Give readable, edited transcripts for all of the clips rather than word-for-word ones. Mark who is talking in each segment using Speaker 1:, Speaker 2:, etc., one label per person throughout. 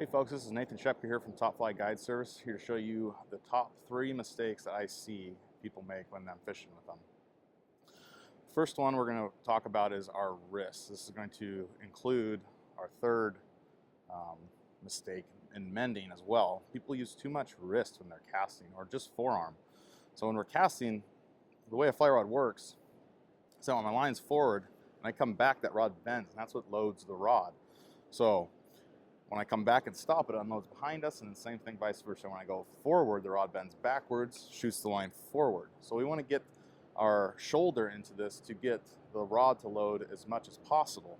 Speaker 1: Hey folks, this is Nathan Schepker here from Top Fly Guide Service, here to show you the top 3 mistakes that I see people make when I'm fishing with them. First one we're going to talk about is our wrists. This is going to include our third mistake in mending as well. People use too much wrist when they're casting, or just forearm. So when we're casting, the way a fly rod works, so when my line's forward and I come back, that rod bends, and that's what loads the rod. So when I come back and stop, it unloads behind us, and the same thing vice versa. When I go forward, the rod bends backwards, shoots the line forward. So we want to get our shoulder into this to get the rod to load as much as possible.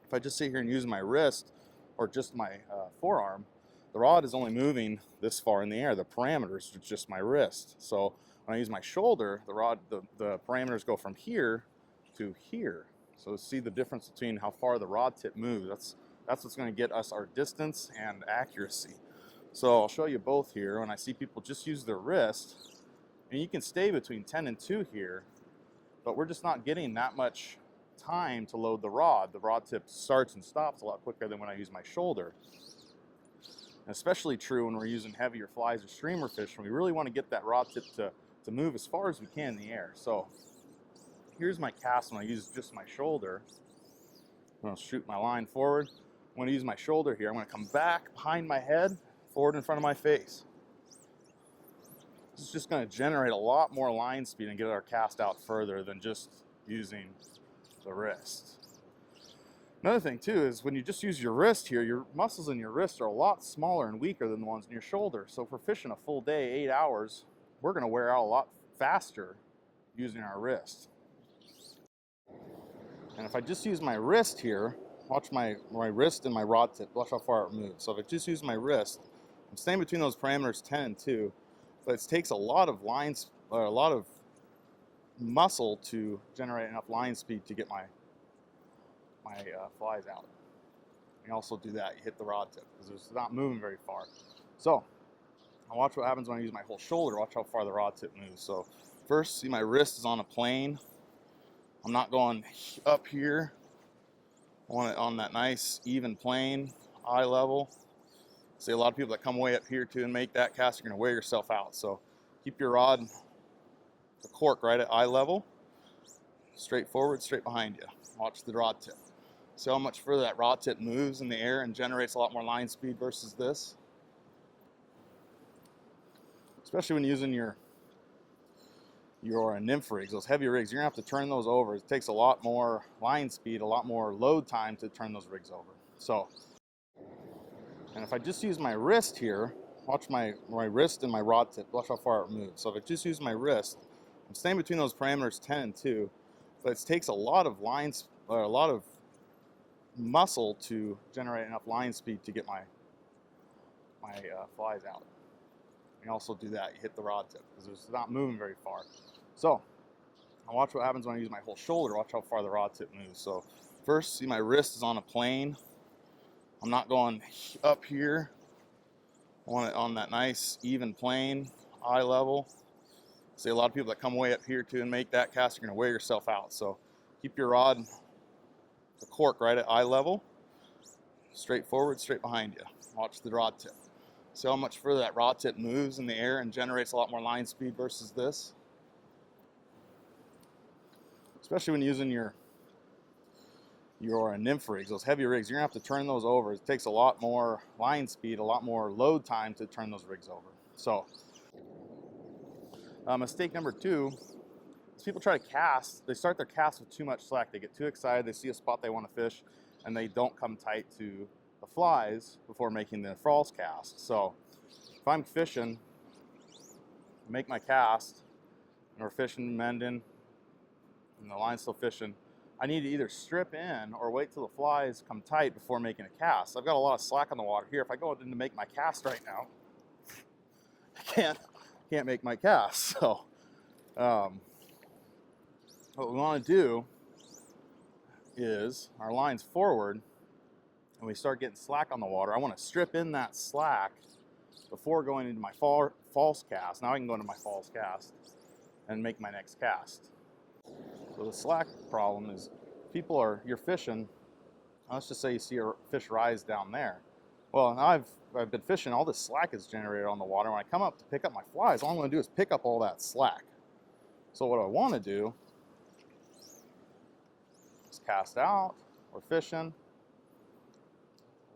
Speaker 1: If I just sit here and use my wrist or just my forearm, the rod is only moving this far in the air. The parameters are just my wrist. So when I use my shoulder, the parameters go from here to here. So see the difference between how far the rod tip moves. That's what's going to get us our distance and accuracy. So I'll show you both here. When I see people just use their wrist, and you can stay between 10 and 2 here, but we're just not getting that much time to load the rod. The rod tip starts and stops a lot quicker than when I use my shoulder. And especially true when we're using heavier flies or streamer fish, and we really want to get that rod tip to move as far as we can in the air. So here's my cast when I use just my shoulder. I'm going to shoot my line forward. I'm going to use my shoulder here. I'm going to come back behind my head, forward in front of my face. This is just going to generate a lot more line speed and get our cast out further than just using the wrist. Another thing too is when you just use your wrist here, your muscles in your wrist are a lot smaller and weaker than the ones in your shoulder. So if we're fishing a full day, 8 hours, we're going to wear out a lot faster using our wrist. And if I just use my wrist here, watch my wrist and my rod tip, watch how far it moves. So if I just use my wrist, I'm staying between those parameters 10 and 2, but it takes a lot of muscle to generate enough line speed to get my flies out. You also do that, you hit the rod tip, because it's not moving very far. So, I'll watch what happens when I use my whole shoulder, watch how far the rod tip moves. So, first, see my wrist is on a plane. I'm not going up here. I want it on that nice even plane, eye level. See, a lot of people that come way up here too and make that cast, you're going to wear yourself out. So keep your rod, the cork right at eye level, straight forward, straight behind you. Watch the rod tip. See how much further that rod tip moves in the air and generates a lot more line speed versus this. Especially when using your nymph rigs, those heavy rigs, you're gonna have to turn those over. It takes a lot more line speed, a lot more load time to turn those rigs over. So, and if I just use my wrist here, watch my wrist and my rod tip, watch how far it moves. So if I just use my wrist, I'm staying between those parameters 10 and 2, but it takes a lot of muscle to generate enough line speed to get my flies out. You also do that, you hit the rod tip, because it's not moving very far. So, I'll watch what happens when I use my whole shoulder, watch how far the rod tip moves. So, first, see my wrist is on a plane. I'm not going up here. I want it on that nice even plane, eye level. See, a lot of people that come way up here too and make that cast, you're going to wear yourself out. So, keep your rod, the cork right at eye level, straight forward, straight behind you. Watch the rod tip. See how much further that rod tip moves in the air and generates a lot more line speed versus this. Especially when using your nymph rigs, those heavy rigs, you're gonna have to turn those over. It takes a lot more line speed, a lot more load time to turn those rigs over. So, mistake number 2 is people try to cast. They start their cast with too much slack. They get too excited. They see a spot they want to fish, and they don't come tight to the flies before making the false cast. So, if I'm fishing, make my cast, and we're fishing, mending, and the line's still fishing, I need to either strip in or wait till the flies come tight before making a cast. I've got a lot of slack on the water here. If I go in to make my cast right now, I can't make my cast. So what we want to do is our line's forward and we start getting slack on the water. I want to strip in that slack before going into my false cast. Now I can go into my false cast and make my next cast. So the slack problem is you're fishing, let's just say you see a fish rise down there. Well, now I've been fishing, all this slack is generated on the water. When I come up to pick up my flies, all I'm going to do is pick up all that slack. So what I want to do is cast out. We're fishing.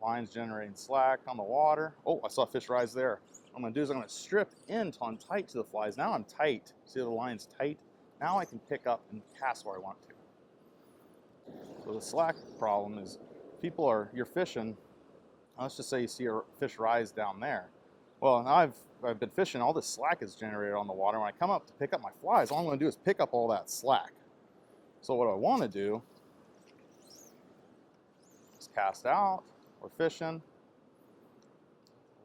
Speaker 1: Line's generating slack on the water. Oh, I saw a fish rise there. What I'm going to do is I'm going to strip in until I'm tight to the flies. Now I'm tight. See the line's tight? Now I can pick up and cast where I want to. So the slack problem is you're fishing. Let's just say you see a fish rise down there. Well, now I've been fishing, all this slack is generated on the water. When I come up to pick up my flies, all I'm going to do is pick up all that slack. So what I want to do is cast out. We're fishing.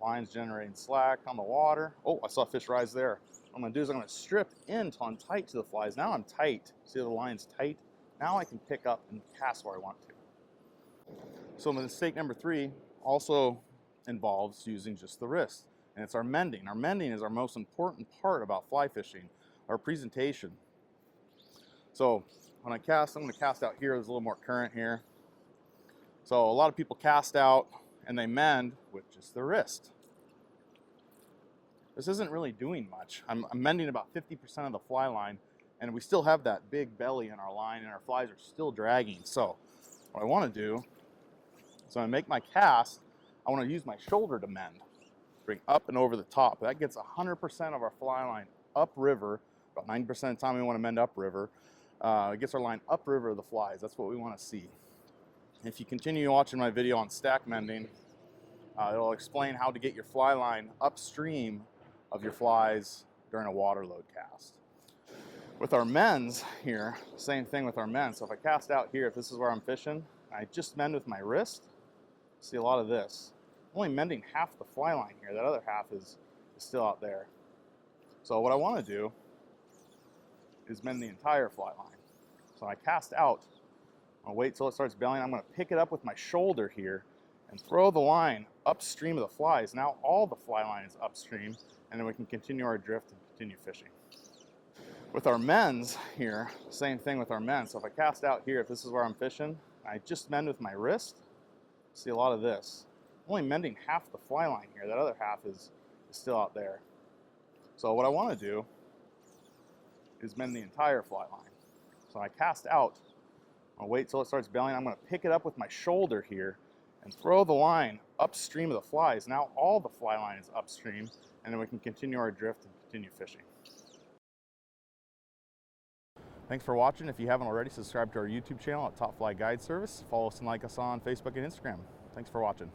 Speaker 1: Line's generating slack on the water. Oh, I saw a fish rise there. What I'm going to do is I'm going to strip in until I'm tight to the flies. Now I'm tight. See the line's tight? Now I can pick up and cast where I want to. So mistake number 3 also involves using just the wrist, and it's our mending. Our mending is our most important part about fly fishing, our presentation. So when I cast, I'm going to cast out here. There's a little more current here. So a lot of people cast out and they mend with just the wrist. This isn't really doing much. I'm mending about 50% of the fly line, and we still have that big belly in our line, and our flies are still dragging. So what I want to do is when I make my cast, I want to use my shoulder to mend. Bring up and over the top. That gets 100% of our fly line upriver. About 90% of the time we want to mend upriver. It gets our line upriver of the flies. That's what we want to see. If you continue watching my video on stack mending, it'll explain how to get your fly line upstream of your flies during a water load cast. With our mends here, same thing with our mends. So if I cast out here, if this is where I'm fishing, I just mend with my wrist. See a lot of this. I'm only mending half the fly line here. That other half is still out there. So what I want to do is mend the entire fly line. So I cast out. I'll wait till it starts bellying. I'm going to pick it up with my shoulder here and throw the line upstream of the flies. Now all the fly line is upstream, and then we can continue our drift and continue fishing. With our mends here, same thing with our mends. So if I cast out here, if this is where I'm fishing, I just mend with my wrist. See a lot of this. I'm only mending half the fly line here. That other half is still out there. So what I want to do is mend the entire fly line. So I cast out. I'll wait till it starts bellying. I'm going to pick it up with my shoulder here and throw the line upstream of the flies. Now all the fly line is upstream, and then we can continue our drift and continue fishing. Thanks for watching. If you haven't already, subscribe to our YouTube channel at Top Fly Guide Service. Follow us and like us on Facebook and Instagram. Thanks for watching.